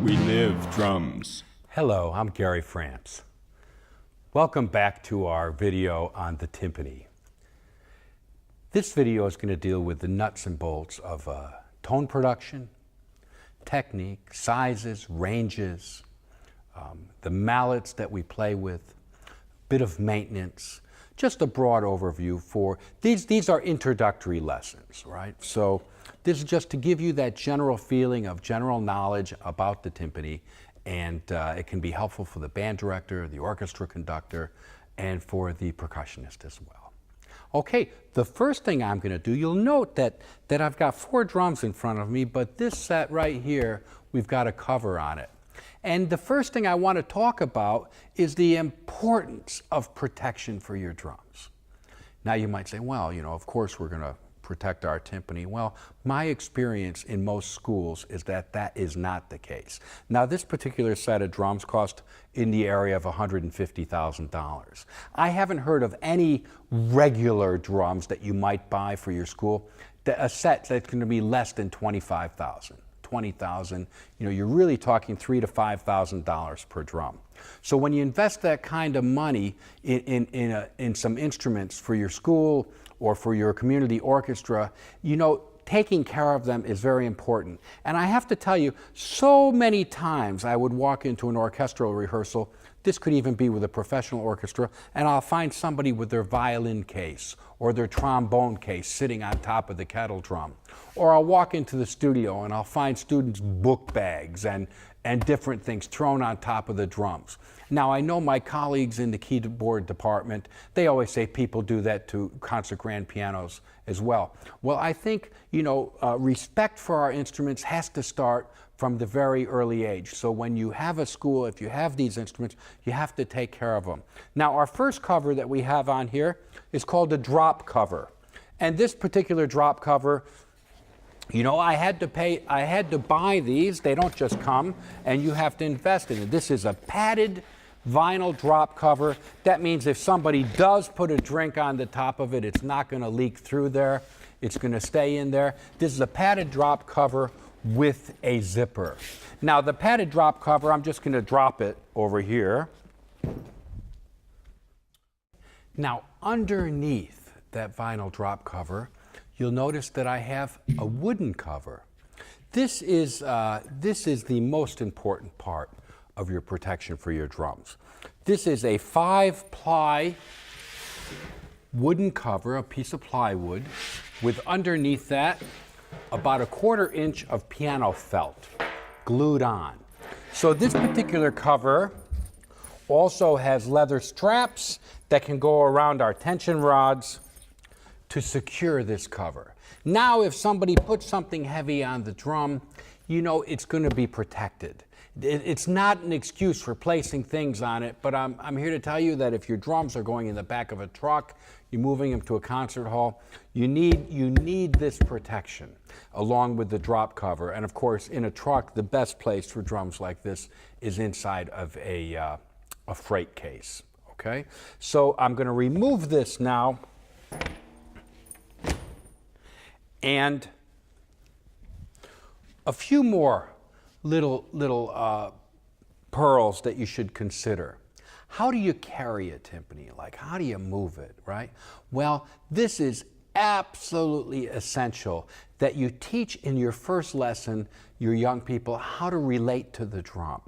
We live drums. Hello, I'm Gary Framps. Welcome back to our video on the timpani. This video is going to deal with the nuts and bolts of tone production, technique, sizes, ranges, the mallets that we play with, a bit of maintenance, just a broad overview for these are introductory lessons, right? So this is just to give you that general feeling of general knowledge about the timpani, and it can be helpful for the band director, the orchestra conductor, and for the percussionist as well. Okay, the first thing I'm going to do, you'll note that I've got 4 drums in front of me, but this set right here, we've got a cover on it. And the first thing I want to talk about is the importance of protection for your drums. Now you might say, well, you know, of course we're going to protect our timpani. Well, my experience in most schools is that that is not the case. Now, this particular set of drums cost in the area of $150,000. I haven't heard of any regular drums that you might buy for your school, a set that's going to be less than $25,000. $20,000, you know, you're really talking $3,000 to $5,000 per drum. So when you invest that kind of money in some instruments for your school or for your community orchestra, you know, taking care of them is very important. And I have to tell you, so many times I would walk into an orchestral rehearsal, this could even be with a professional orchestra, and I'll find somebody with their violin case or their trombone case sitting on top of the kettle drum. Or I'll walk into the studio and I'll find students' book bags and different things thrown on top of the drums. Now, I know my colleagues in the keyboard department, they always say people do that to concert grand pianos as well. Well, I think, you know, respect for our instruments has to start from the very early age. So when you have a school, if you have these instruments, you have to take care of them. Now, our first cover that we have on here is called a drop cover. And this particular drop cover, you know, I had to buy these. They don't just come, and you have to invest in it. This is a padded vinyl drop cover. That means if somebody does put a drink on the top of it, it's not going to leak through there. It's going to stay in there. This is a padded drop cover with a zipper. Now, the padded drop cover, I'm just going to drop it over here. Now, underneath that vinyl drop cover, you'll notice that I have a wooden cover. This is the most important part of your protection for your drums. This is a 5-ply wooden cover, a piece of plywood, with underneath that about 1/4 inch of piano felt glued on. So this particular cover also has leather straps that can go around our tension rods to secure this cover. Now, if somebody puts something heavy on the drum, you know it's going to be protected. It's not an excuse for placing things on it, but I'm here to tell you that if your drums are going in the back of a truck, you're moving them to a concert hall, you need this protection along with the drop cover. And of course, in a truck, the best place for drums like this is inside of a freight case. Okay, so I'm going to remove this now, and a few more little pearls that you should consider. How do you carry a timpani? Like, how do you move it, right? Well, this is absolutely essential that you teach in your first lesson your young people how to relate to the drum.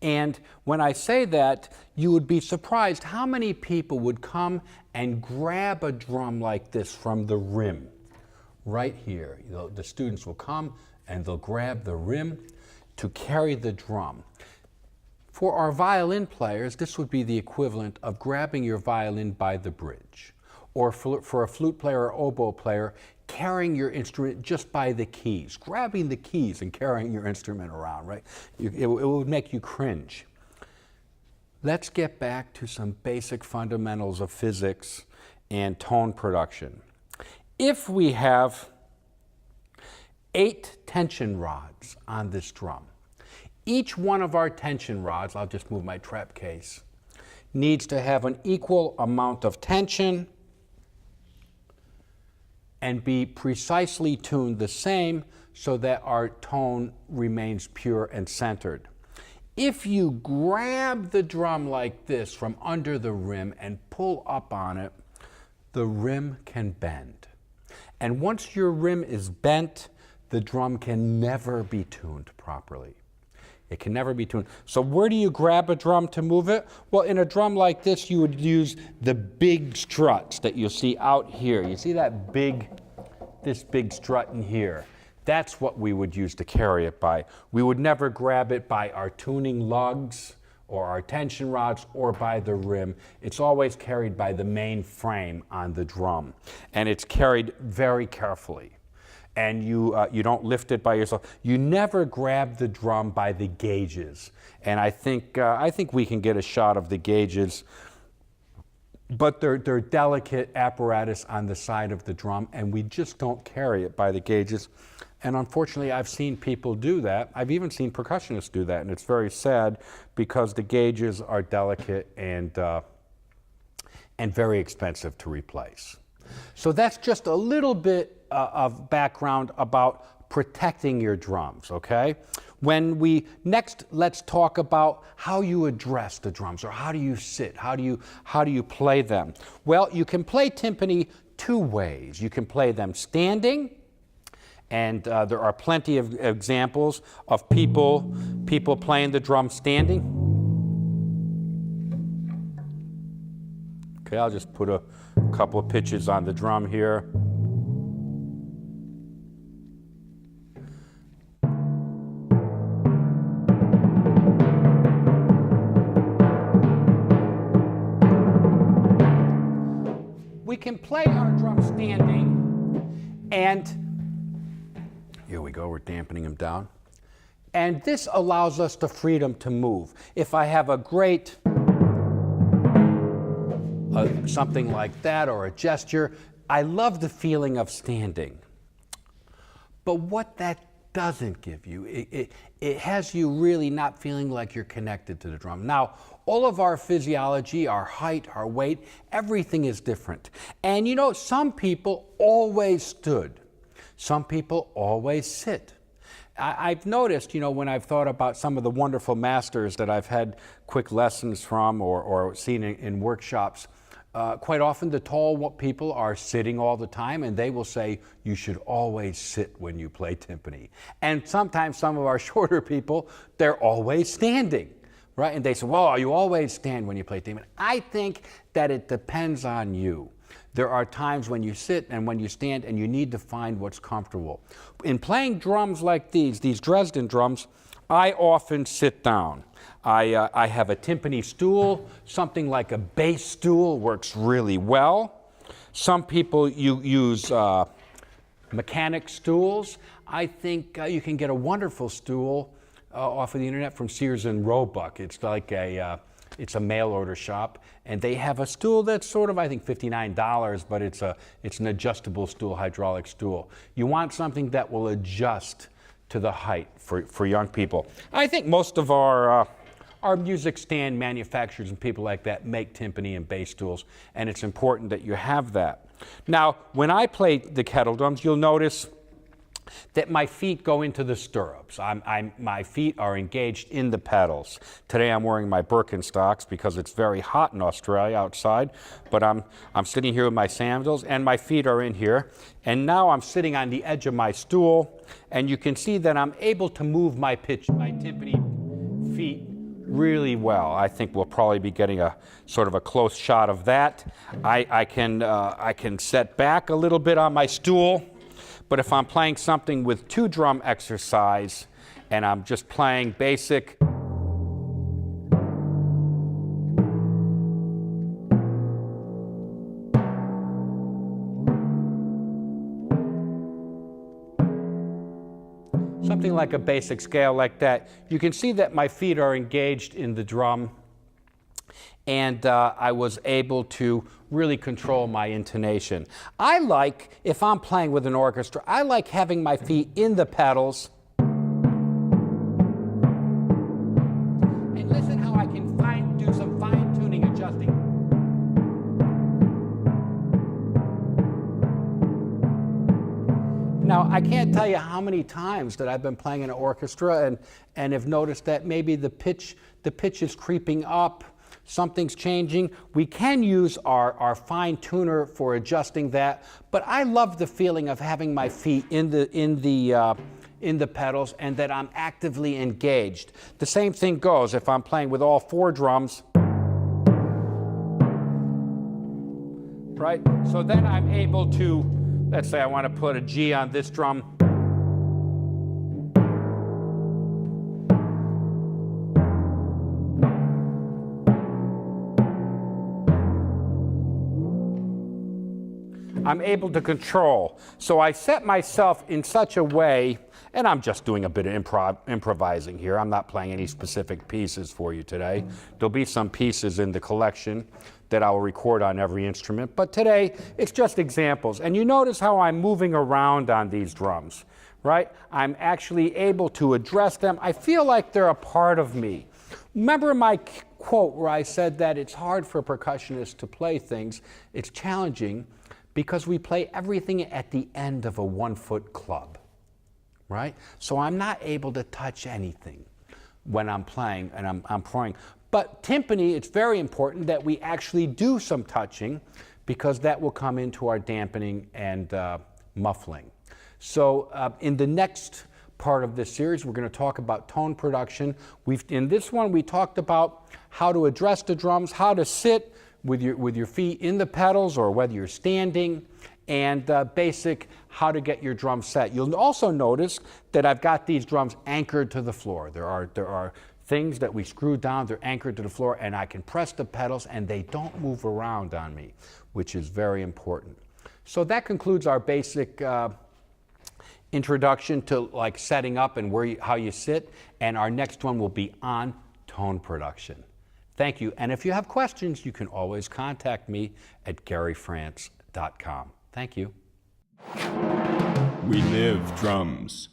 And when I say that, you would be surprised how many people would come and grab a drum like this from the rim, right here. You know, the students will come and they'll grab the rim to carry the drum. For our violin players, this would be the equivalent of grabbing your violin by the bridge. Or for a flute player or oboe player, carrying your instrument just by the keys, grabbing the keys and carrying your instrument around, right? It would make you cringe. Let's get back to some basic fundamentals of physics and tone production. If we have 8 tension rods on this drum, each one of our tension rods, I'll just move my trap case, needs to have an equal amount of tension and be precisely tuned the same so that our tone remains pure and centered. If you grab the drum like this from under the rim and pull up on it, the rim can bend. And once your rim is bent, the drum can never be tuned properly. It can never be tuned. So where do you grab a drum to move it? Well, in a drum like this, you would use the big struts that you see out here. You see that this big strut in here? That's what we would use to carry it by. We would never grab it by our tuning lugs or our tension rods or by the rim. It's always carried by the main frame on the drum. And it's carried very carefully. And you don't lift it by yourself. You never grab the drum by the gauges. And I think we can get a shot of the gauges, but they're delicate apparatus on the side of the drum, and we just don't carry it by the gauges. And unfortunately, I've seen people do that. I've even seen percussionists do that, and it's very sad because the gauges are delicate and very expensive to replace. So that's just a little bit of background about protecting your drums, okay? Let's talk about how you address the drums, or how do you sit, how do you play them? Well, you can play timpani two ways. You can play them standing, and there are plenty of examples of people playing the drum standing. Okay, I'll just put a couple of pitches on the drum here. We can play our drum standing, and here we go, we're dampening them down. And this allows us the freedom to move. If I have a great something like that, or a gesture, I love the feeling of standing. But what that doesn't give you, it has you really not feeling like you're connected to the drum. Now, all of our physiology, our height, our weight, everything is different. And you know, some people always stood. Some people always sit. I've noticed, you know, when I've thought about some of the wonderful masters that I've had quick lessons from or seen in workshops, quite often the tall people are sitting all the time, and they will say, you should always sit when you play timpani. And sometimes some of our shorter people, they're always standing, right? And they say, well, you always stand when you play timpani. I think that it depends on you. There are times when you sit and when you stand, and you need to find what's comfortable. In playing drums like these Dresden drums, I often sit down. I have a timpani stool. Something like a bass stool works really well. Some people use mechanic stools. I think you can get a wonderful stool off of the internet from Sears and Roebuck. It's like it's a mail order shop, and they have a stool that's sort of, I think, $59, but it's an adjustable stool, hydraulic stool. You want something that will adjust to the height for young people. I think most of our music stand manufacturers and people like that make timpani and bass stools, and it's important that you have that. Now, when I play the kettle drums, you'll notice that my feet go into the stirrups. My feet are engaged in the pedals. Today I'm wearing my Birkenstocks because it's very hot in Australia outside, but I'm sitting here with my sandals, and my feet are in here. And now I'm sitting on the edge of my stool, and you can see that I'm able to move my timpani feet really well. I think we'll probably be getting a sort of a close shot of that. I can set back a little bit on my stool. But if I'm playing something with two drum exercise, and I'm just playing basic, something like a basic scale like that, you can see that my feet are engaged in the drum, and I was able to really control my intonation. I like, if I'm playing with an orchestra, I like having my feet in the pedals. And listen how I can do some fine-tuning adjusting. Now, I can't tell you how many times that I've been playing in an orchestra and have noticed that maybe the pitch is creeping up, something's changing. We can use our fine tuner for adjusting that, but I love the feeling of having my feet in the pedals and that I'm actively engaged. The same thing goes if I'm playing with all 4 drums. Right? So then I'm able to, let's say I want to put a G on this drum. I'm able to control. So I set myself in such a way, and I'm just doing a bit of improvising here. I'm not playing any specific pieces for you today. There'll be some pieces in the collection that I will record on every instrument, but today it's just examples. And you notice how I'm moving around on these drums, right? I'm actually able to address them. I feel like they're a part of me. Remember my quote where I said that it's hard for percussionists to play things. It's challenging because we play everything at the end of a 1-foot club, right? So I'm not able to touch anything when I'm playing and I'm pouring. But timpani, it's very important that we actually do some touching because that will come into our dampening and muffling. So in the next part of this series, we're going to talk about tone production. In this one, we talked about how to address the drums, how to sit with your feet in the pedals or whether you're standing, and basic how to get your drum set. You'll also notice that I've got these drums anchored to the floor. There are things that we screw down, they're anchored to the floor, and I can press the pedals and they don't move around on me, which is very important. So that concludes our basic introduction to like setting up and how you sit, and our next one will be on tone production. Thank you, and if you have questions, you can always contact me at garyfrance.com. Thank you. We live drums.